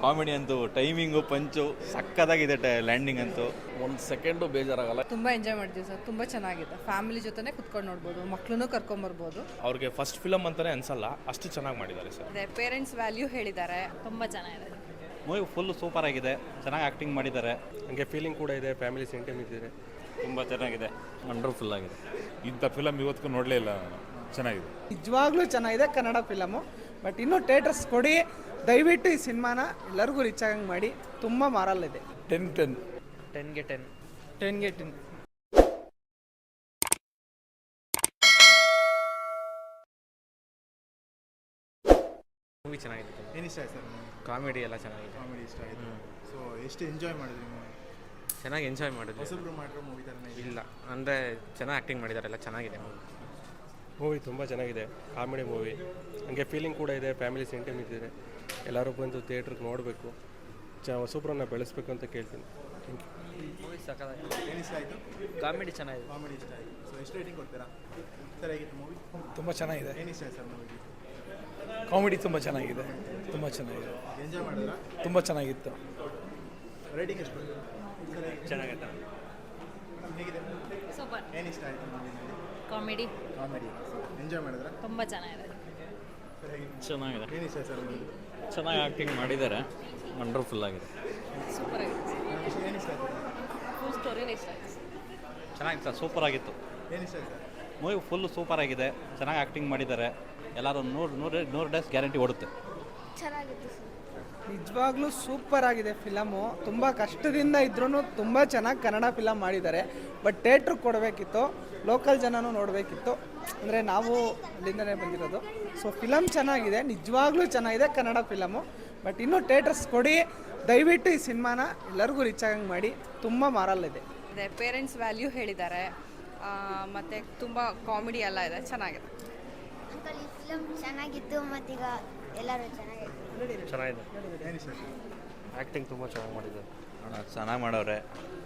Comedy ಅಂತೂ timing ಪಂಚು ಸಕ್ಕತ್ತಾಗಿದೆ. Landing ಅಂತೂ ಒಂದು ಸೆಕೆಂಡು ಬೇಜಾರಾಗಲ್ಲ. ತುಂಬ ಎಂಜಾಯ್ ಮಾಡಿದ್ವಿ ಸರ್. ತುಂಬ ಚೆನ್ನಾಗಿದೆ. ಫ್ಯಾಮಿಲಿ ಜೊತೆನೇ ಕುತ್ಕೊಂಡು ನೋಡ್ಬೋದು, ಮಕ್ಕಳನ್ನೂ ಕರ್ಕೊಂಬರ್ಬೋದು. ಅವ್ರಿಗೆ ಫಸ್ಟ್ ಫಿಲಮ್ ಅಂತಲೇ ಅನ್ಸಲ್ಲ, ಅಷ್ಟು ಚೆನ್ನಾಗಿ ಮಾಡಿದ್ದಾರೆ ಸರ್. ಅದೇ ಪೇರೆಂಟ್ಸ್ ವ್ಯಾಲ್ಯೂ ಹೇಳಿದ್ದಾರೆ. ತುಂಬ ಚೆನ್ನಾಗಿದೆ. ಮೂವಿ ಫುಲ್ ಸೂಪರ್ ಆಗಿದೆ, ಚೆನ್ನಾಗಿ ಆ್ಯಕ್ಟಿಂಗ್ ಮಾಡಿದ್ದಾರೆ. ಹಂಗೆ ಫೀಲಿಂಗ್ ಕೂಡ ಇದೆ, ಫ್ಯಾಮಿಲಿ ಸೆಂಟಿಮೆಂಟ್ ಇದೆ. ತುಂಬ ಚೆನ್ನಾಗಿದೆ, ವಂಡರ್ಫುಲ್ ಆಗಿದೆ. ಇಂಥ ಫಿಲಮ್ ಇವತ್ತಿಗೂ ನೋಡಲೇ ಇಲ್ಲ ನಾನು. ಚೆನ್ನಾಗಿದೆ, ನಿಜವಾಗ್ಲೂ ಚೆನ್ನಾಗಿದೆ ಕನ್ನಡ ಫಿಲಮು. ಬಟ್ ಇನ್ನೂ ಥಿಯೇಟರ್ಸ್ ಕೊಡಿ ದಯವಿಟ್ಟು. ಈ ಸಿನಿಮಾನ ಎಲ್ಲರಿಗೂ ರೀಚ್ ಆಗಂಗೆ ಮಾಡಿ. ತುಂಬ ಮಾರಲ್ ಇದೆ. 10/10. 10ಗೆ 10. 10ಗೆ 10. ಮೂವಿ ಚೆನ್ನಾಗಿದೆ. ಏನು ಇಷ್ಟ ಆಯ್ತು ಸರ್? ಕಾಮಿಡಿ ಎಲ್ಲ ಚೆನ್ನಾಗಿದೆ. ಕಾಮಿಡಿ ಇಷ್ಟ ಆಯಿತು. ಸೊ ಎಷ್ಟು ಎಂಜಾಯ್ ಮಾಡಿದ್ರಿ ಮೂವಿ? ಚೆನ್ನಾಗಿ ಎಂಜಾಯ್ ಮಾಡಿದ್ವಿ. ಹೊಸಬ್ರು ಮಾಡಿರೋ ಮೂವಿ ಥರನೇ ಇಲ್ಲ ಅಂದರೆ ಚೆನ್ನಾಗಿ ಆ್ಯಕ್ಟಿಂಗ್ ಮಾಡಿದ್ದಾರೆ, ಎಲ್ಲ ಚೆನ್ನಾಗಿದೆ ಮೂವಿ ತುಂಬ ಚೆನ್ನಾಗಿದೆ. ಕಾಮಿಡಿ ಮೂವಿ, ಹಂಗೆ ಫೀಲಿಂಗ್ ಕೂಡ ಇದೆ, ಫ್ಯಾಮಿಲಿ ಸೆಂಟಿಮೆಂಟ್ ಇದೆ. ಎಲ್ಲರೂ ಬಂದು ಥಿಯೇಟ್ರಿಗೆ ನೋಡಬೇಕು, ಹೊಸಬ್ರನ್ನ ಬೆಳೆಸ್ಬೇಕು ಅಂತ ಕೇಳ್ತೀನಿ. ಮೂವಿ ಸಕ್ಕತ್ತಾಗಿದೆ. ಏನು ಇಷ್ಟ ಆಯಿತು? ಕಾಮಿಡಿ ಚೆನ್ನಾಗಿದೆ. ಕಾಮಿಡಿ ಇಷ್ಟ ಆಯಿತು. ಸೊ ಎಷ್ಟು ರೇಟಿಂಗ್ ಕೊಡ್ತೀರಾ? ಸರ್ ಹೇಗಿತ್ತು ಮೂವಿ? ತುಂಬ ಚೆನ್ನಾಗಿದೆ. ಏನು ಇಷ್ಟ ಆಯ್ತು ಸರ್ ಮೂವಿಗೆ? ಕಾಮಿಡಿ ತುಂಬ ಚೆನ್ನಾಗಿದೆ, ತುಂಬ ಚೆನ್ನಾಗಿದೆ, ಎಂಜಾಯ್ ಮಾಡಿದ್ರಾ? ತುಂಬ ಚೆನ್ನಾಗಿತ್ತು. ರೇಟಿಂಗ್ ಎಷ್ಟು ಕೊಡ್ತೀರಾ? ಸರ್ ಚೆನ್ನಾಗೈತೆ. ಹೇಗಿದೆ? ಸೂಪರ್. ಏನು ಇಷ್ಟ ಆಯಿತು ಮೂವಿನಲ್ಲಿ? ಕಾಮಿಡಿ ಕಾಮಿಡಿ ಎಂಜಾಯ್ ಮಾಡಿದ್ರಾ? ತುಂಬ ಚೆನ್ನಾಗಿದೆ. ಸರ್ ಹೇಗಿತ್ತು? ಚೆನ್ನಾಗಿದೆ, ಏನು ಇಷ್ಟ ಆಯ್ತು ಸರ್ ಮೂವಿ? ಚೆನ್ನಾಗಿ ಆ್ಯಕ್ಟಿಂಗ್ ಮಾಡಿದ್ದಾರೆ, ವಂಡರ್ಫುಲ್ ಆಗಿದೆ. ಸೂಪರ್ ಆಗಿದೆ. ಏನು ಇಷ್ಟ ಆಯಿತು? ಫುಲ್ ಸ್ಟೋರಿನೇ ಇಷ್ಟ ಆಯಿತು. ಚೆನ್ನಾಗಿತ್ತು ಸರ್, ಸೂಪರ್ ಆಗಿತ್ತು. ಏನು ಇಷ್ಟ ಆಯ್ತು ಸರ್? ಮೂವಿ ಫುಲ್ ಸೂಪರ್ ಆಗಿದೆ, ಚೆನ್ನಾಗಿ ಆ್ಯಕ್ಟಿಂಗ್ ಮಾಡಿದ್ದಾರೆ. ಎಲ್ಲರೂ ನೂರು ಡೇಸ್ ಗ್ಯಾರಂಟಿ ಓಡುತ್ತೆ. ಚೆನ್ನಾಗಿತ್ತು ಸರ್. ನಿಜವಾಗ್ಲೂ ಸೂಪರ್ ಆಗಿದೆ ಫಿಲಮು. ತುಂಬ ಕಷ್ಟದಿಂದ ಇದ್ರೂ ತುಂಬ ಚೆನ್ನಾಗಿ ಕನ್ನಡ ಫಿಲಮ್ ಮಾಡಿದ್ದಾರೆ. ಬಟ್ ಥಿಯೇಟ್ರಿಗೆ ಕೊಡಬೇಕಿತ್ತು, ಲೋಕಲ್ ಜನನೂ ನೋಡಬೇಕಿತ್ತು. ಅಂದರೆ ನಾವು ಅಲ್ಲಿಂದನೇ ಬಂದಿರೋದು. ಸೊ ಫಿಲಮ್ ಚೆನ್ನಾಗಿದೆ, ನಿಜವಾಗ್ಲೂ ಚೆನ್ನಾಗಿದೆ ಕನ್ನಡ ಫಿಲಮು. ಬಟ್ ಇನ್ನೂ ಥಿಯೇಟರ್ಸ್ ಕೊಡಿ ದಯವಿಟ್ಟು. ಈ ಸಿನಿಮಾನ ಎಲ್ಲರಿಗೂ ರೀಚ್ ಆಗಂಗೆ ಮಾಡಿ. ತುಂಬ ಮಾರಲ್ ಇದೆ. ಅದೇ ಪೇರೆಂಟ್ಸ್ ವ್ಯಾಲ್ಯೂ ಹೇಳಿದ್ದಾರೆ. ಮತ್ತು ತುಂಬ ಕಾಮಿಡಿ ಎಲ್ಲ ಇದೆ, ಚೆನ್ನಾಗಿದೆ. ಅಂಕಲ್ ಈ ಫಿಲಮ್ ಚೆನ್ನಾಗಿತ್ತು, ಮತ್ತೀಗ ಎಲ್ಲರೂ ಚೆನ್ನಾಗಿದೆ. ಚೆನ್ನಾಗಿದೆ. ಏನು ಇಷ್ಟ ಆಯ್ತು? ಆ್ಯಕ್ಟಿಂಗ್ ತುಂಬ ಚೆನ್ನಾಗಿ ಮಾಡಿದ್ದಾರೆ. ಚೆನ್ನಾಗಿ ಮಾಡವ್ರೆ.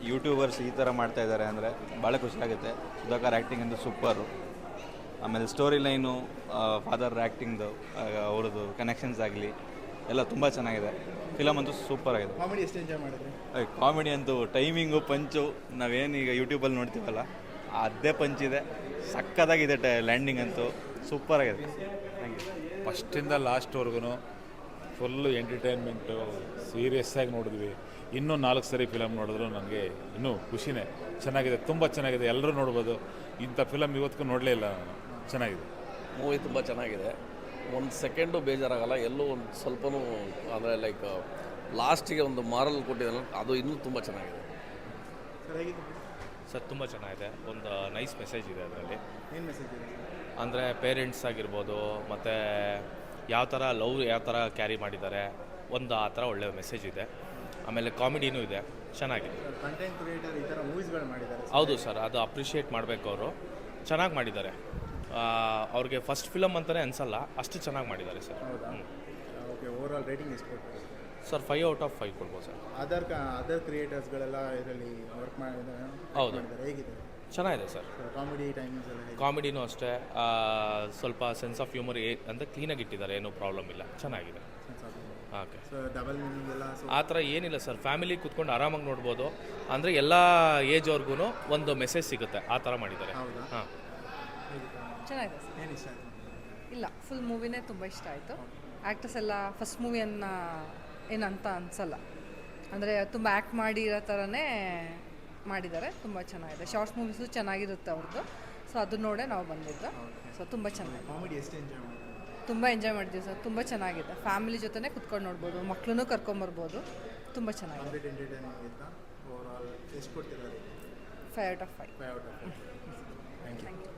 ಯೂಟ್ಯೂಬರ್ಸ್ ಈ ಥರ ಮಾಡ್ತಾ ಇದ್ದಾರೆ ಅಂದರೆ ಭಾಳ ಖುಷಿಯಾಗುತ್ತೆ. ಸುಧಾಕರ್ ಆ್ಯಕ್ಟಿಂಗ್ ಅಂತೂ ಸೂಪರು. ಆಮೇಲೆ ಸ್ಟೋರಿ ಲೈನು, ಫಾದರ್ ಆ್ಯಕ್ಟಿಂಗ್ದು, ಅವ್ರದ್ದು ಕನೆಕ್ಷನ್ಸ್ ಆಗಲಿ ಎಲ್ಲ ತುಂಬ ಚೆನ್ನಾಗಿದೆ. ಫಿಲಮ್ ಅಂತೂ ಸೂಪರ್ ಆಗಿದೆ. ಕಾಮಿಡಿ ಎಷ್ಟು ಎಂಜಾಯ್ ಮಾಡಿದ್ರಿ? ಕಾಮಿಡಿ ಅಂತೂ ಟೈಮಿಂಗು ಪಂಚು ನಾವೇನೀಗ ಯೂಟ್ಯೂಬಲ್ಲಿ ನೋಡ್ತೀವಲ್ಲ ಅದೇ ಪಂಚಿದೆ, ಸಕ್ಕತ್ತಾಗಿದೆ. ಲ್ಯಾಂಡಿಂಗ್ ಅಂತೂ ಸೂಪರ್ ಆಗಿದೆ. Thank you. ಫಸ್ಟಿಂದ ಲಾಸ್ಟ್ವರೆಗೂ ಫುಲ್ಲು ಎಂಟರ್ಟೈನ್ಮೆಂಟು, ಸೀರಿಯಸ್ ಆಗಿ ನೋಡಿದ್ವಿ. ಇನ್ನೂ 4 ಸರಿ ಫಿಲಮ್ ನೋಡಿದ್ರು ನನಗೆ ಇನ್ನೂ ಖುಷಿನೇ. ಚೆನ್ನಾಗಿದೆ, ತುಂಬ ಚೆನ್ನಾಗಿದೆ, ಎಲ್ಲರೂ ನೋಡ್ಬೋದು. ಇಂಥ ಫಿಲಮ್ ಇವತ್ತಿಗೂ ನೋಡಲೇ ಇಲ್ಲ ನಾನು. ಚೆನ್ನಾಗಿದೆ, ಮೂವಿ ತುಂಬ ಚೆನ್ನಾಗಿದೆ. ಒಂದು ಸೆಕೆಂಡು ಬೇಜಾರಾಗಲ್ಲ. ಎಲ್ಲೂ ಒಂದು ಸ್ವಲ್ಪನೂ ಅಂದರೆ ಲೈಕ್ ಲಾಸ್ಟಿಗೆ ಒಂದು ಮಾರಲ್ ಕೊಟ್ಟಿದ್ದಾನೆ, ಅದು ಇನ್ನೂ ತುಂಬ ಚೆನ್ನಾಗಿದೆ. ಸರ್ ಹೇಗಿತ್ತು? ಸರ್ ತುಂಬ ಚೆನ್ನಾಗಿದೆ. ಒಂದು ನೈಸ್ ಮೆಸೇಜ್ ಇದೆ ಅದರಲ್ಲಿ. ಏನು ಮೆಸೇಜ್ ಇದೆ? ಅಂದರೆ ಪೇರೆಂಟ್ಸ್ ಆಗಿರ್ಬೋದು, ಮತ್ತು ಯಾವ ಥರ ಲವ್ ಯಾವ ಥರ ಕ್ಯಾರಿ ಮಾಡಿದ್ದಾರೆ, ಒಂದು ಆ ಥರ ಒಳ್ಳೆಯ ಮೆಸೇಜ್ ಇದೆ. ಆಮೇಲೆ ಕಾಮಿಡಿನೂ ಇದೆ, ಚೆನ್ನಾಗಿದೆ. ಕಂಟೆಂಟ್ ಕ್ರಿಯೇಟರ್ ಈ ಥರ ಮೂವೀಸ್ಗಳು ಮಾಡಿದ್ದಾರೆ. ಹೌದು ಸರ್, ಅದು ಅಪ್ರಿಷಿಯೇಟ್ ಮಾಡಬೇಕು. ಅವರು ಚೆನ್ನಾಗಿ ಮಾಡಿದ್ದಾರೆ. ಅವ್ರಿಗೆ ಫಸ್ಟ್ ಫಿಲಮ್ ಅಂತಲೇ ಅನ್ಸಲ್ಲ, ಅಷ್ಟು ಚೆನ್ನಾಗಿ ಮಾಡಿದ್ದಾರೆ ಸರ್. ಹೌದಾ? ಓಕೆ, ಓವರ್ ಆಲ್ ರೇಟಿಂಗ್ ಎಷ್ಟು ಕೊಡ್ತೀರಾ? ಸರ್ 5/5 ಕೊಡ್ಬೋದು ಸರ್. ಅದರ್ ಕ್ರಿಯೇಟರ್ಸ್ಗಳೆಲ್ಲ ಇದರಲ್ಲಿ ವರ್ಕ್ ಮಾಡಿದ್ದಾರೆ. ಹೌದು. ಹೇಗಿದೆ? ಚೆನ್ನಾಗಿದೆ ಸರ್. ಕಾಮಿಡಿ ಟೈಮಿಂಗ್ಸ್ ಎಲ್ಲ ಹೇಗೆ? ಕಾಮಿಡಿನೂ ಅಷ್ಟೇ, ಸ್ವಲ್ಪ ಸೆನ್ಸ್ ಆಫ್ ಹ್ಯೂಮರ್ ಅಂತ ಕ್ಲೀನಾಗಿ ಇಟ್ಟಿದ್ದಾರೆ, ಏನೂ ಪ್ರಾಬ್ಲಮ್ ಇಲ್ಲ, ಚೆನ್ನಾಗಿದೆ. ಓಕೆ. ಸೊ ಡಬಲ್ ಮೀನಿಂಗ್ ಎಲ್ಲ ಆ ಥರ ಏನಿಲ್ಲ ಸರ್, ಫ್ಯಾಮಿಲಿ ಕೂತ್ಕೊಂಡು ಆರಾಮಾಗಿ ನೋಡ್ಬೋದು. ಅಂದರೆ ಎಲ್ಲ ಏಜ್ ಅವ್ರಿಗೂ ಒಂದು ಮೆಸೇಜ್ ಸಿಗುತ್ತೆ, ಆ ಥರ ಮಾಡಿದ್ದಾರೆ. ಹೌದಾ? ಹಾಂ, ಚೆನ್ನಾಗಿದೆ ಸರ್. ಏನು ಇಷ್ಟ ಆಯಿತು? ಇಲ್ಲ, ಫುಲ್ ಮೂವಿನೇ ತುಂಬ ಇಷ್ಟ ಆಯಿತು. ಆ್ಯಕ್ಟರ್ಸ್ ಎಲ್ಲ ಫಸ್ಟ್ ಮೂವಿಯನ್ನು ಏನಂತ ಅನಿಸಲ್ಲ, ಅಂದರೆ ತುಂಬ ಆ್ಯಕ್ಟ್ ಮಾಡಿರೋ ಥರನೇ ಮಾಡಿದ್ದಾರೆ. ತುಂಬ ಚೆನ್ನಾಗಿದೆ. ಶಾರ್ಟ್ಸ್ ಮೂವೀಸು ಚೆನ್ನಾಗಿರುತ್ತೆ ಅವ್ರದ್ದು. ಸೊ ಅದು ನೋಡೇ ನಾವು ಬಂದಿದ್ದು. ಸೊ ತುಂಬ ಚೆನ್ನಾಗಿದೆ. ಕಾಮಿಡಿ ಎಷ್ಟು ಎಂಜಾಯ್ ಮಾಡಿದ್ರಿ? ತುಂಬ ಎಂಜಾಯ್ ಮಾಡಿದ್ವಿ ಸರ್. ತುಂಬ ಚೆನ್ನಾಗಿದೆ. ಫ್ಯಾಮಿಲಿ ಜೊತೆನೇ ಕುತ್ಕೊಂಡು ನೋಡ್ಬೋದು, ಮಕ್ಕಳನ್ನೂ ಕರ್ಕೊಂಬರ್ಬೋದು. ತುಂಬ ಚೆನ್ನಾಗಿದೆ. ಕಂಪ್ಲೀಟ್ ಎಂಟರ್ಟೈನಿಂಗ್ ಇತ್ತಾ? ಓವರ್ ಆಲ್ ಎಷ್ಟು ಕೊಡ್ತೀರಾ? 5/5. 5/5. Thank you.